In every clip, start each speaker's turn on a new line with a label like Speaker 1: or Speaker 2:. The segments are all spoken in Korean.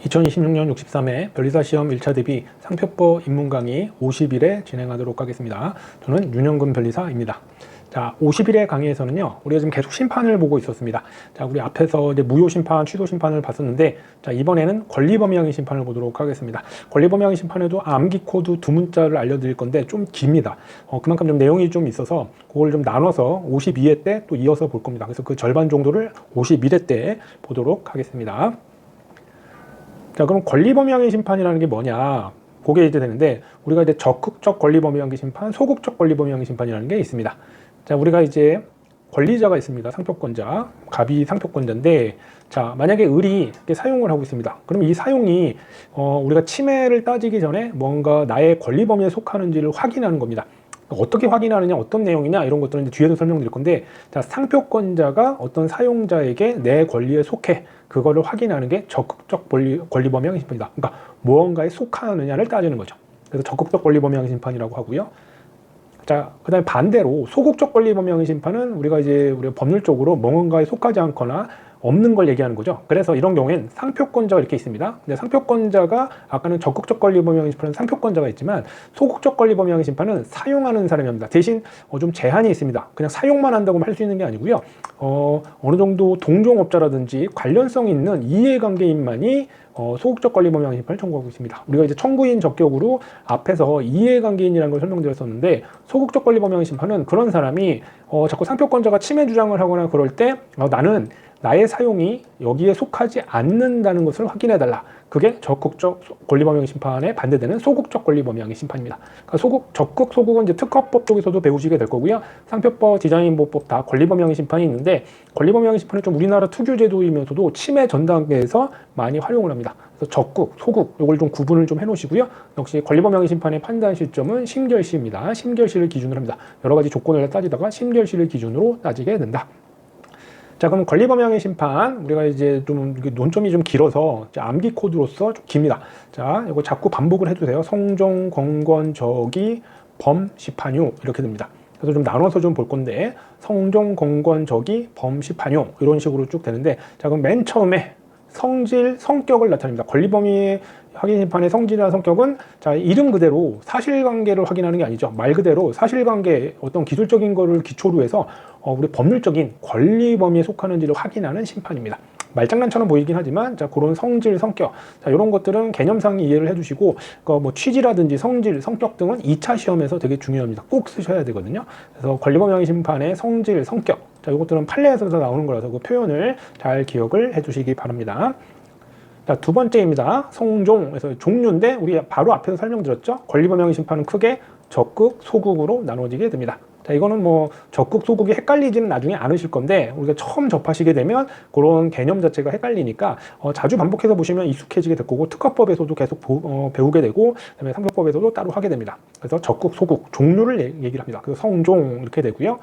Speaker 1: 2026년 63회 변리사 시험 1차 대비 상표법 입문 강의 50일에 진행하도록 하겠습니다. 저는 윤영근 변리사입니다. 자, 50일의 강의에서는요, 우리가 지금 계속 심판을 보고 있었습니다. 자, 우리 앞에서 이제 무효 심판, 취소 심판을 봤었는데, 자, 이번에는 권리범위항의 심판을 보도록 하겠습니다. 권리범위항의 심판에도 암기 코드 두 문자를 알려드릴 건데 좀 깁니다. 그만큼 좀 내용이 좀 있어서 그걸 좀 나눠서 52회 때 또 이어서 볼 겁니다. 그래서 그 절반 정도를 51회 때 보도록 하겠습니다. 자, 그럼 권리범위항의 심판이라는 게 뭐냐? 그게 이제 되는데, 우리가 이제 적극적 권리범위항의 심판, 소극적 권리범위항의 심판이라는 게 있습니다. 자, 우리가 이제 권리자가 있습니다. 상표권자, 갑이 상표권자인데, 자, 만약에 을이 사용을 하고 있습니다. 그럼 이 사용이 우리가 침해를 따지기 전에 뭔가 나의 권리 범위에 속하는지를 확인하는 겁니다. 어떻게 확인하느냐, 어떤 내용이냐, 이런 것들은 이제 뒤에서 설명드릴 건데, 자, 상표권자가 어떤 사용자에게 내 권리에 속해, 그거를 확인하는 게 적극적 권리 범위항의 심판이다. 그러니까 무언가에 속하느냐를 따지는 거죠. 그래서 적극적 권리 범위항의 심판이라고 하고요. 자, 그 다음에 반대로 소극적 권리 범위항의 심판은 우리가 법률적으로 뭔가에 속하지 않거나 없는 걸 얘기하는 거죠. 그래서 이런 경우엔 상표권자가 이렇게 있습니다. 근데 상표권자가 아까는 적극적 권리 범위항의 심판은 상표권자가 있지만 소극적 권리 범위항의 심판은 사용하는 사람이 합니다. 대신 좀 제한이 있습니다. 그냥 사용만 한다고 할 수 있는 게 아니고요. 어느 정도 동종업자라든지 관련성 있는 이해관계인만이 소극적 권리 범위항의 심판을 청구하고 있습니다. 우리가 이제 청구인 적격으로 앞에서 이해관계인이라는 걸 설명드렸었는데, 소극적 권리 범위항의 심판은 그런 사람이 자꾸 상표권자가 침해 주장을 하거나 그럴 때 나는 나의 사용이 여기에 속하지 않는다는 것을 확인해달라. 그게 적극적 권리범위항의 심판에 반대되는 소극적 권리범위항의 심판입니다. 그러니까 적극, 소극은 이제 특허법 쪽에서도 배우시게 될 거고요. 상표법, 디자인보호법 다 권리범위항의 심판이 있는데, 권리범위항의 심판은 좀 우리나라 특유제도이면서도 침해 전 단계에서 많이 활용을 합니다. 그래서 적극, 소극, 이걸 좀 구분을 좀 해놓으시고요. 역시 권리범위항의 심판의 판단 시점은 심결시입니다. 심결시를 기준으로 합니다. 여러 가지 조건을 따지다가 심결시를 기준으로 따지게 된다. 자, 그럼 권리범위항의 심판, 우리가 이제 좀 논점이 좀 길어서 암기 코드로서 좀 깁니다. 자, 이거 자꾸 반복을 해주세요. 성종, 권권, 적의, 범, 시판유 이렇게 됩니다. 그래서 좀 나눠서 좀 볼 건데, 성종, 권권, 적의, 범, 시판유 이런 식으로 쭉 되는데, 자, 그럼 맨 처음에 성질, 성격을 나타냅니다. 권리범위 확인 심판의 성질이나 성격은, 자, 이름 그대로 사실관계를 확인하는 게 아니죠. 말 그대로 사실관계, 어떤 기술적인 거를 기초로 해서 우리 법률적인 권리 범위에 속하는지를 확인하는 심판입니다. 말장난처럼 보이긴 하지만, 자, 그런 성질, 성격, 자, 이런 것들은 개념상 이해를 해주시고, 뭐 취지라든지 성질, 성격 등은 2차 시험에서 되게 중요합니다. 꼭 쓰셔야 되거든요. 그래서 권리범위항의 심판의 성질, 성격, 자, 이것들은 판례에서 나오는 거라서 그 표현을 잘 기억을 해주시기 바랍니다. 자, 두 번째입니다. 성종. 그래서 종류인데, 우리 바로 앞에서 설명드렸죠. 권리범위항의 심판은 크게 적극, 소극으로 나눠지게 됩니다. 자, 이거는 뭐 적극, 소극이 헷갈리지는 나중에 않으실 건데, 우리가 처음 접하시게 되면 그런 개념 자체가 헷갈리니까 자주 반복해서 보시면 익숙해지게 될 거고, 특허법에서도 계속 배우게 되고, 그다음에 상표법에서도 따로 하게 됩니다. 그래서 적극, 소극, 종류를 얘기를 합니다. 그래서 성종 이렇게 되고요.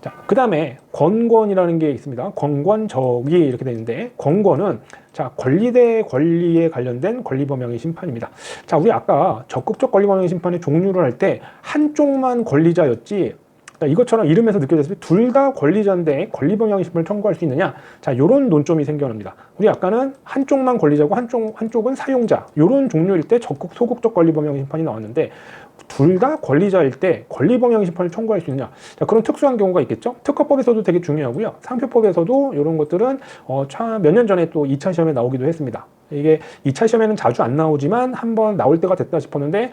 Speaker 1: 자, 그 다음에 권권이라는 게 있습니다. 권권, 적의 이렇게 되는데, 권권은, 자, 권리 대 권리에 관련된 권리범위항의 심판입니다. 자, 우리 아까 적극적 권리범위항의 심판의 종류를 할 때 한쪽만 권리자였지, 자, 이것처럼 이름에서 느껴졌을 때 둘 다 권리자인데 권리범위항의 심판을 청구할 수 있느냐, 자, 이런 논점이 생겨납니다. 우리 아까는 한쪽만 권리자고 한쪽은 사용자, 이런 종류일 때 적극, 소극적 권리범위항의 심판이 나왔는데, 둘 다 권리자일 때 권리범위항의 심판을 청구할 수 있느냐, 자, 그런 특수한 경우가 있겠죠. 특허법에서도 되게 중요하고요. 상표법에서도 이런 것들은 몇 년 전에 또 2차 시험에 나오기도 했습니다. 이게 2차 시험에는 자주 안 나오지만 한번 나올 때가 됐다 싶었는데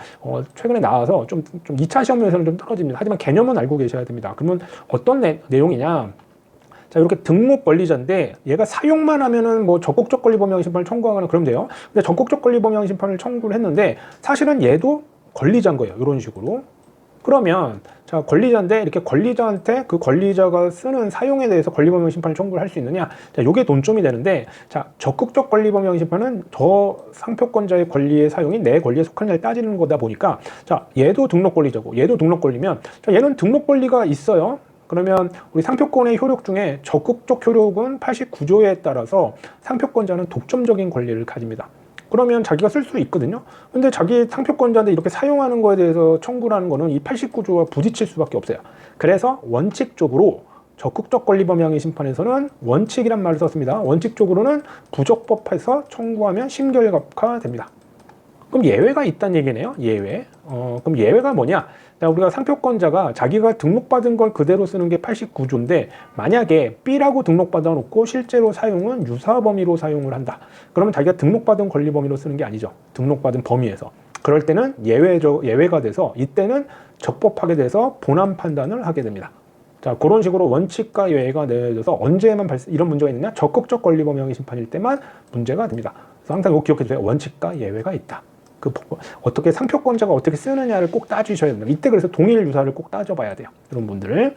Speaker 1: 최근에 나와서 좀 2차 시험에서는 좀 떨어집니다. 하지만 개념은 알고 계셔야 됩니다. 그러면 어떤 내용이냐, 자, 이렇게 등록 권리자인데 얘가 사용만 하면은 뭐 적극적 권리범위항의 심판을 청구하거나 그러면 돼요. 근데 적극적 권리범위항의 심판을 청구를 했는데 사실은 얘도 권리자인 거예요. 이런 식으로. 그러면, 자, 권리자인데 이렇게 권리자한테 그 권리자가 쓰는 사용에 대해서 권리범위항의 심판을 청구를 할 수 있느냐, 자, 요게 논점이 되는데, 자, 적극적 권리범위항의 심판은 저 상표권자의 권리의 사용이 내 권리에 속하느냐를 따지는 거다 보니까, 자, 얘도 등록 권리자고 얘도 등록 권리면, 자, 얘는 등록 권리가 있어요. 그러면 우리 상표권의 효력 중에 적극적 효력은 89조에 따라서 상표권자는 독점적인 권리를 가집니다. 그러면 자기가 쓸 수 있거든요. 근데 자기 상표권자한테 이렇게 사용하는 거에 대해서 청구를 하는 거는 이 89조와 부딪힐 수밖에 없어요. 그래서 원칙적으로 적극적 권리범용의 심판에서는 원칙이란 말을 썼습니다. 원칙적으로는 부적법해서 청구하면 심결각화됩니다. 그럼 예외가 있다는 얘기네요. 예외. 그럼 예외가 뭐냐? 우리가 상표권자가 자기가 등록받은 걸 그대로 쓰는 게 89조인데 만약에 B라고 등록받아 놓고 실제로 사용은 유사 범위로 사용을 한다. 그러면 자기가 등록받은 권리 범위로 쓰는 게 아니죠. 등록받은 범위에서. 그럴 때는 예외가 돼서 이때는 적법하게 돼서 본안 판단을 하게 됩니다. 자, 그런 식으로 원칙과 예외가 내려져서 언제만 이런 문제가 있느냐? 적극적 권리 범용의 심판일 때만 문제가 됩니다. 그래서 항상 이거 기억해 주세요. 원칙과 예외가 있다. 어떻게 상표권자가 어떻게 쓰느냐를 꼭 따지셔야 됩니다. 이때 그래서 동일 유사를 꼭 따져봐야 돼요. 이런 분들을.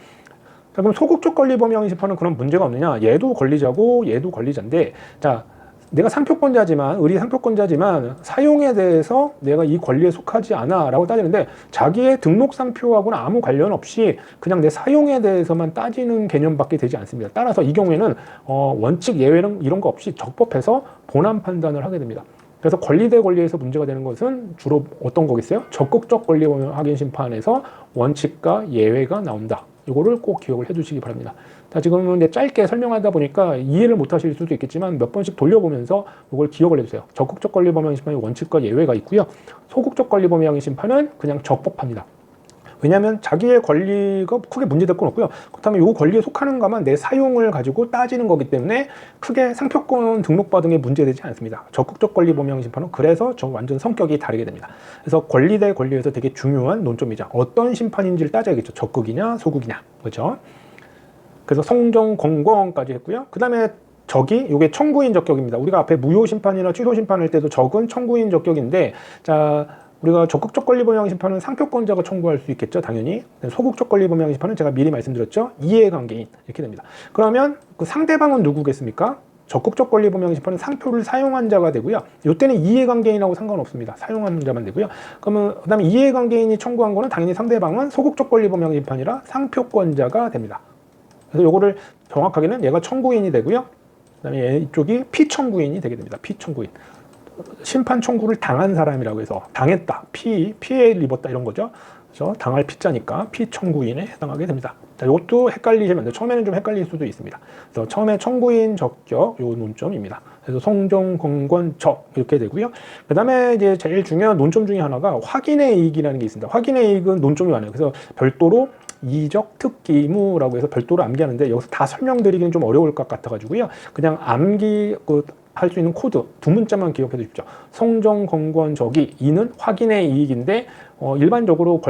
Speaker 1: 자, 그럼 소극적 권리 범용의 심판은 그런 문제가 없느냐? 얘도 권리자고 얘도 권리자인데, 자, 내가 상표권자지만, 의리 상표권자지만 사용에 대해서 내가 이 권리에 속하지 않아 라고 따지는데 자기의 등록 상표하고는 아무 관련 없이 그냥 내 사용에 대해서만 따지는 개념밖에 되지 않습니다. 따라서 이 경우에는 원칙 예외는 이런 거 없이 적법해서 본안 판단을 하게 됩니다. 그래서 권리 대 권리에서 문제가 되는 것은 주로 어떤 거겠어요? 적극적 권리 확인 심판에서 원칙과 예외가 나온다. 이거를 꼭 기억을 해두시기 바랍니다. 자, 지금은 이제 짧게 설명하다 보니까 이해를 못 하실 수도 있겠지만 몇 번씩 돌려보면서 이걸 기억을 해주세요. 적극적 권리 범용 심판의 원칙과 예외가 있고요. 소극적 권리 범용 심판은 그냥 적법합니다. 왜냐하면 자기의 권리가 크게 문제될 건 없고요. 그렇다면 이 권리에 속하는 것만 내 사용을 가지고 따지는 거기 때문에 크게 상표권 등록받은 게 문제되지 않습니다. 적극적 권리 범용 심판은 그래서 완전 성격이 다르게 됩니다. 그래서 권리 대 권리에서 되게 중요한 논점이죠. 어떤 심판인지를 따져야겠죠. 적극이냐 소극이냐. 그렇죠? 그래서 성정 공공까지 했고요. 그 다음에 적이 이게 청구인 적격입니다. 우리가 앞에 무효 심판이나 취소 심판할 때도 적은 청구인 적격인데, 자, 우리가 적극적 권리 범용 심판은 상표권자가 청구할 수 있겠죠, 당연히. 소극적 권리 범용 심판은 제가 미리 말씀드렸죠, 이해관계인 이렇게 됩니다. 그러면 그 상대방은 누구겠습니까? 적극적 권리 범용 심판은 상표를 사용한 자가 되고요. 이때는 이해관계인하고 상관없습니다. 사용한 자만 되고요. 그러면 그다음에 이해관계인이 청구한 거는 당연히 상대방은 소극적 권리 범용 심판이라 상표권자가 됩니다. 그래서 요거를 정확하게는 얘가 청구인이 되고요. 그다음에 이쪽이 피청구인이 되게 됩니다. 피청구인. 심판 청구를 당한 사람이라고 해서 당했다, 피해를 입었다 이런 거죠. 그래서 당할 피자니까 피청구인에 해당하게 됩니다. 자, 이것도 헷갈리시면 안 돼요. 처음에는 좀 헷갈릴 수도 있습니다. 그래서 처음에 청구인 적격 요 논점입니다. 그래서 성정 공권 적 이렇게 되고요. 그다음에 이제 제일 중요한 논점 중에 하나가 확인의 이익이라는 게 있습니다. 확인의 이익은 논점이 많아요. 그래서 별도로 이적 특기무라고 해서 별도로 암기하는데 여기서 다 설명드리기는 좀 어려울 것 같아가지고요. 그냥 암기 할 수 있는 코드 두 문자만 기억해 두십시오. 성정 공권 적이 이는 확인의 이익인데 일반적으로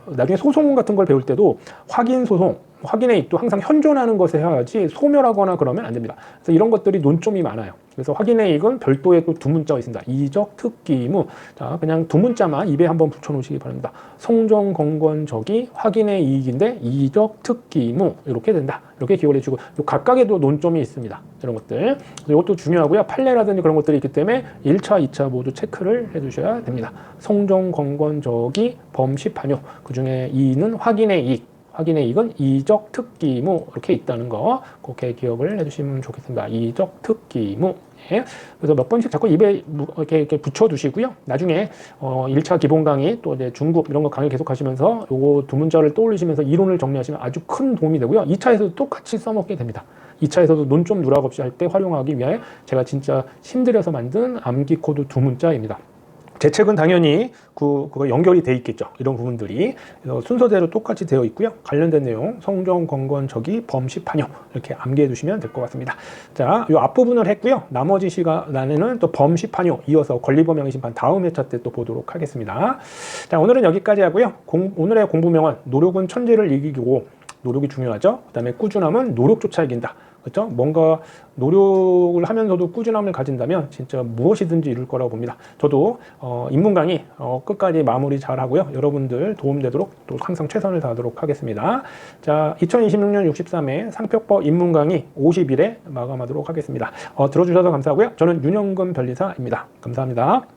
Speaker 1: 나중에 소송 같은 걸 배울 때도 확인 소송, 확인의 이익도 항상 현존하는 것에 해야지 소멸하거나 그러면 안 됩니다. 그래서 이런 것들이 논점이 많아요. 그래서 확인의 이익은 별도의 또 두 문자가 있습니다. 이적 특기무. 자, 그냥 두 문자만 입에 한번 붙여 놓으시기 바랍니다. 성정 공권 적이 확인의 이익인데 이적 특기무 이렇게 된다. 이렇게 기억을 해주고 각각에도 논점이 있습니다. 이런 것들. 이것도 중요하고요. 판례라든지 그런 것들이 있기 때문에 1차, 2차 모두 체크를 해주셔야 됩니다. 성정 공권 적이 범시판요. 그 중에 이는 확인의 이익. 확인의 이익은 이적 특기무 이렇게 있다는 거 그렇게 기억을 해주시면 좋겠습니다. 이적 특기무. 예. 그래서 몇 번씩 자꾸 입에 이렇게 붙여두시고요. 나중에 1차 기본 강의 또 이제 중급 이런 거 강의 계속 하시면서 요거 두 문자를 떠올리시면서 이론을 정리하시면 아주 큰 도움이 되고요. 2차에서도 똑같이 써먹게 됩니다. 2차에서도 논점 누락 없이 할 때 활용하기 위해 제가 진짜 힘들여서 만든 암기 코드 두 문자입니다. 제 책은 당연히 그거 연결이 돼 있겠죠. 이런 부분들이 순서대로 똑같이 되어 있고요. 관련된 내용 성정 공권 적이 범시판요 이렇게 암기해 두시면 될 것 같습니다. 자, 이 앞부분을 했고요. 나머지 시간에는 또 범시판요 이어서 권리범용의 심판 다음 회차 때 또 보도록 하겠습니다. 자, 오늘은 여기까지 하고요. 오늘의 공부명은 노력은 천재를 이기고 노력이 중요하죠. 그 다음에 꾸준함은 노력조차 이긴다. 그렇죠? 뭔가 노력을 하면서도 꾸준함을 가진다면 진짜 무엇이든지 이룰 거라고 봅니다. 저도 입문 강의 끝까지 마무리 잘 하고요. 여러분들 도움되도록 또 항상 최선을 다하도록 하겠습니다. 자, 2026년 63회 상표법 입문 강의 50일에 마감하도록 하겠습니다. 들어주셔서 감사하고요. 저는 윤영근 변리사입니다. 감사합니다.